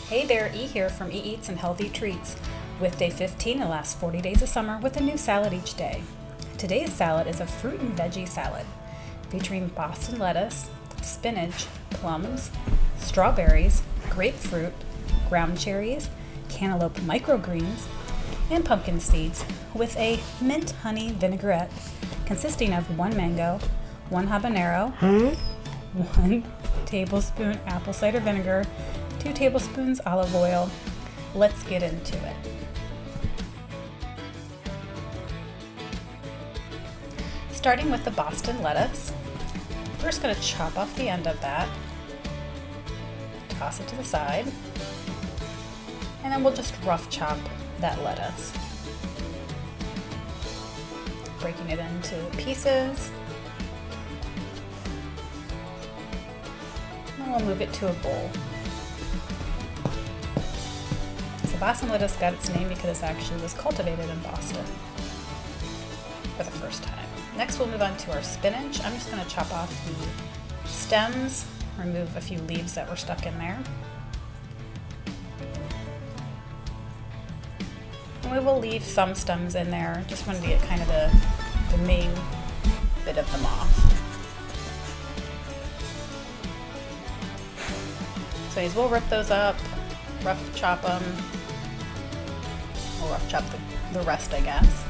Hey there, E here from eEats and Healthy Treats, with day 15 the last 40 days of summer with a new salad each day. Today's salad is a fruit and veggie salad featuring Boston lettuce, spinach, plums, strawberries, grapefruit, ground cherries, cantaloupe microgreens, and pumpkin seeds with a mint honey vinaigrette consisting of 1 mango, 1 habanero, 1 tablespoon apple cider vinegar, 2 tablespoons olive oil. Let's get into it. Starting with the Boston lettuce, we're just going to chop off the end of that, toss it to the side, and then we'll just rough chop that lettuce, breaking it into pieces. And we'll move it to a bowl. So Boston lettuce got its name because it actually was cultivated in Boston for the first time. Next we'll move on to our spinach. I'm just going to chop off the stems, remove a few leaves that were stuck in there. And we will leave some stems in there, just wanted to get kind of the main bit of them off. So we'll rip those up, rough chop them. We'll rough chop the rest, I guess.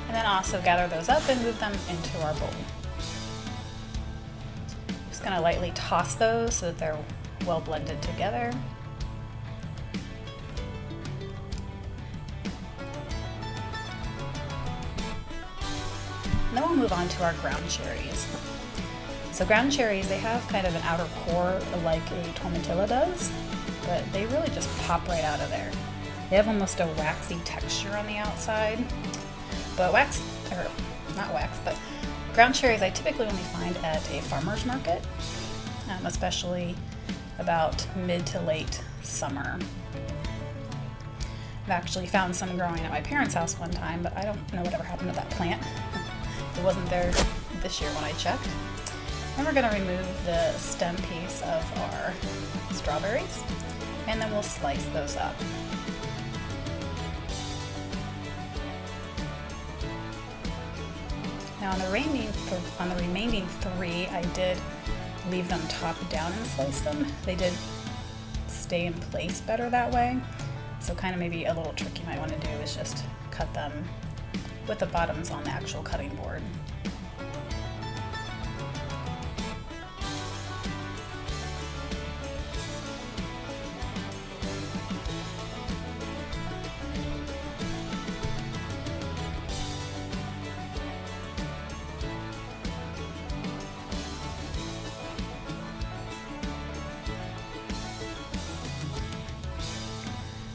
And then also gather those up and move them into our bowl. Just going to lightly toss those so that they're well blended together. And then we'll move on to our ground cherries. So ground cherries, they have kind of an outer core like a tomatilla does, but they really just pop right out of there. They have almost a waxy texture on the outside, but ground cherries I typically only find at a farmer's market, especially about mid to late summer. I've actually found some growing at my parents' house one time, but I don't know whatever happened to that plant. It wasn't there this year when I checked. Then we're going to remove the stem piece of our strawberries, and then we'll slice those up. Now on the remaining 3, I did leave them top down and slice them. They did stay in place better that way. So kind of maybe a little trick you might want to do is just cut them with the bottoms on the actual cutting board.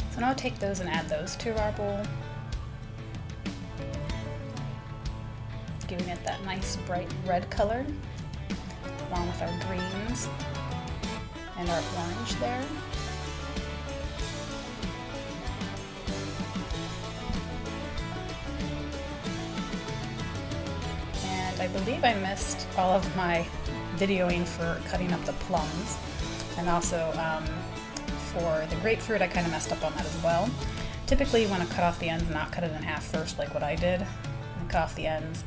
So now I'll take those and add those to our bowl, giving it that nice bright red color, along with our greens and our orange there. And I believe I missed all of my videoing for cutting up the plums, and also for the grapefruit, I kind of messed up on that as well. Typically you want to cut off the ends and not cut it in half first like what I did. And cut off the ends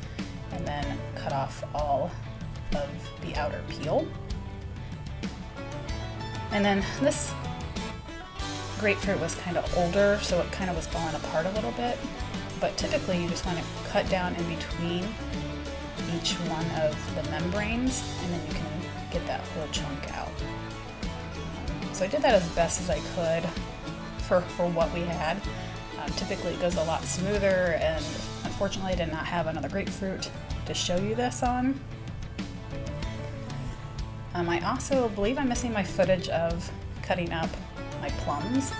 and then cut off all of the outer peel. And then this grapefruit was kind of older, so it kind of was falling apart a little bit. But typically you just want to cut down in between each one of the membranes, and then you can get that whole chunk out. So I did that as best as I could for what we had. Typically it goes a lot smoother, and unfortunately I did not have another grapefruit to show you this on. I also believe I'm missing my footage of cutting up my plums.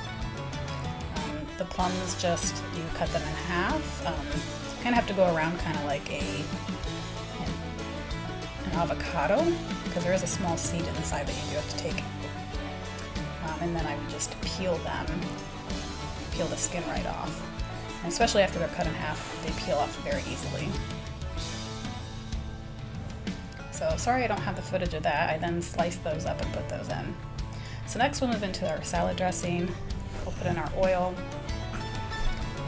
The plums, just you cut them in half. You kind of have to go around kind of like an avocado, because there is a small seed inside that you do have to take. And then I would just peel the skin right off. And especially after they're cut in half, they peel off very easily. So sorry I don't have the footage of that. I then sliced those up and put those in. So next we'll move into our salad dressing. We'll put in our oil,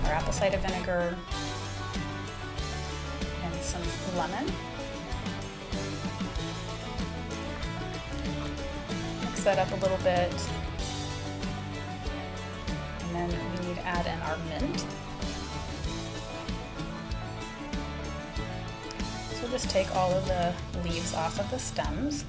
our apple cider vinegar, and some lemon. Mix that up a little bit. And then we need to add in our mint. So just take all of the leaves off of the stems.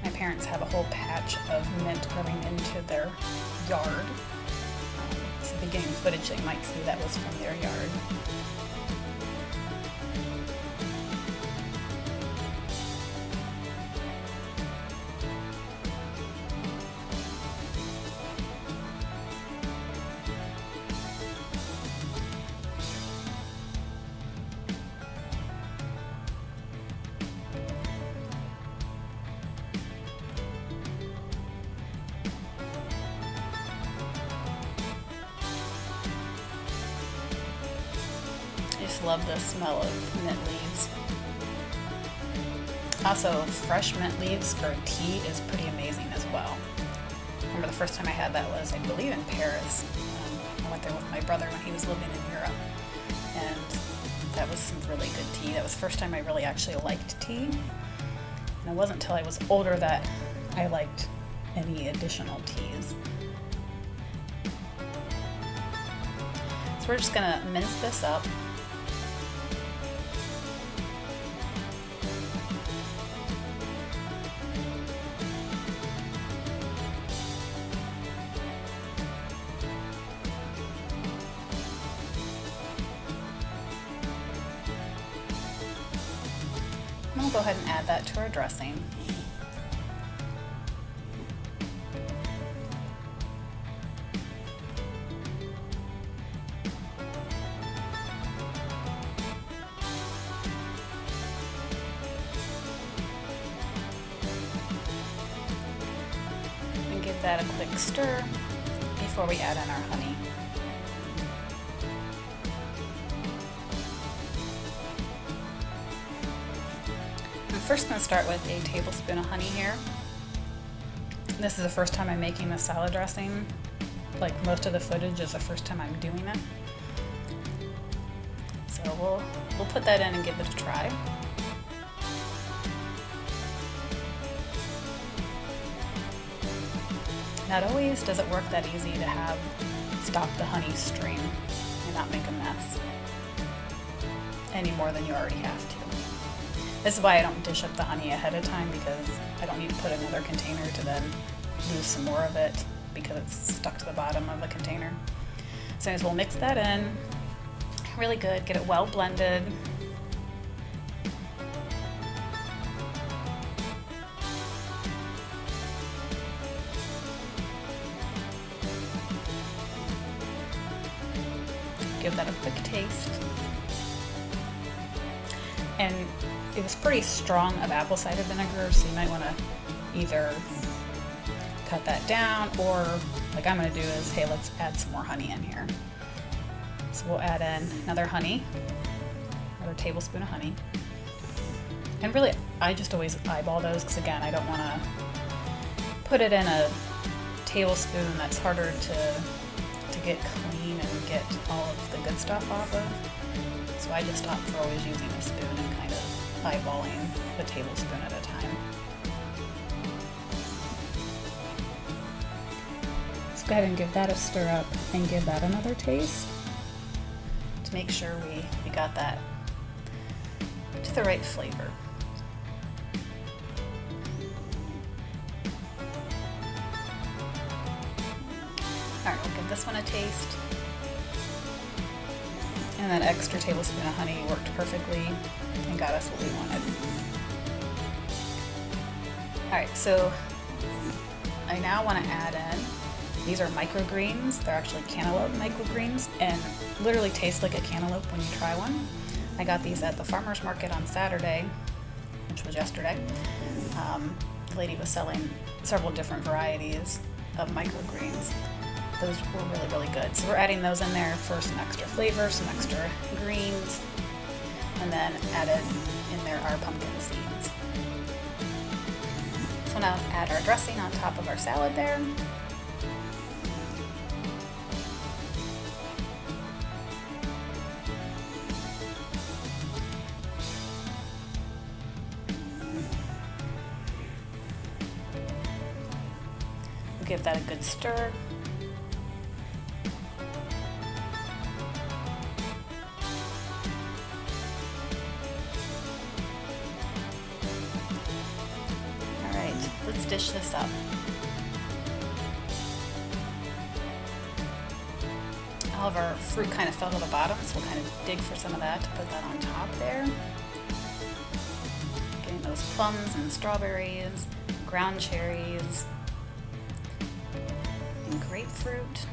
My parents have a whole patch of mint growing into their yard. So beginning footage, you might see that was from their yard. I just love the smell of mint leaves. Also, fresh mint leaves for tea is pretty amazing as well. I remember the first time I had that was, I believe, in Paris. I went there with my brother when he was living in Europe, and that was some really good tea. That was the first time I really actually liked tea, and it wasn't until I was older that I liked any additional teas. So we're just gonna mince this up. And we'll go ahead and add that to our dressing. And give that a quick stir before we add in our honey. First, I'm going to start with a tablespoon of honey here. This is the first time I'm making the salad dressing. Like most of the footage is the first time I'm doing it. So we'll put that in and give it a try. Not always does it work that easy to stop the honey stream and not make a mess any more than you already have to. This is why I don't dish up the honey ahead of time, because I don't need to put another container to then lose some more of it because it's stuck to the bottom of the container. So anyways, we'll mix that in really good, get it well blended. Give that a quick taste. And it was pretty strong of apple cider vinegar, so you might want to either cut that down, or like I'm going to do is, hey, let's add some more honey in here. So we'll add in another tablespoon of honey. And really, I just always eyeball those, because again, I don't want to put it in a tablespoon that's harder to get clean and get all of the good stuff off of. So I just opt for always using a spoon and kind of eyeballing a tablespoon at a time. Let's go ahead and give that a stir up and give that another taste to make sure we got that to the right flavor. Alright, we'll give this one a taste. And that extra tablespoon of honey worked perfectly and got us what we wanted. Alright, so I now want to add in, these are microgreens. They're actually cantaloupe microgreens and literally taste like a cantaloupe when you try one. I got these at the farmer's market on Saturday, which was yesterday. The lady was selling several different varieties of microgreens. Those were really, really good. So we're adding those in there for some extra flavor, some extra greens, and then added in there our pumpkin seeds. So now add our dressing on top of our salad there. Give that a good stir. All right, let's dish this up. All of our fruit kind of fell to the bottom, so we'll kind of dig for some of that to put that on top there. Getting those plums and strawberries, ground cherries, grapefruit.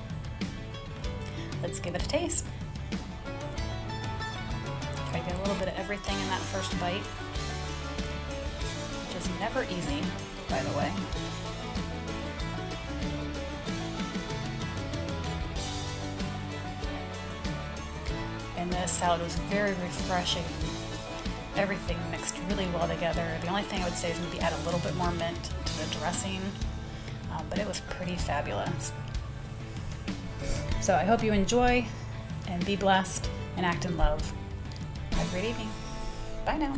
Let's give it a taste. Try to get a little bit of everything in that first bite, which is never easy, by the way. And this salad was very refreshing. Everything mixed really well together. The only thing I would say is maybe add a little bit more mint to the dressing. But it was pretty fabulous. So I hope you enjoy and be blessed and act in love. Have a great evening. Bye now.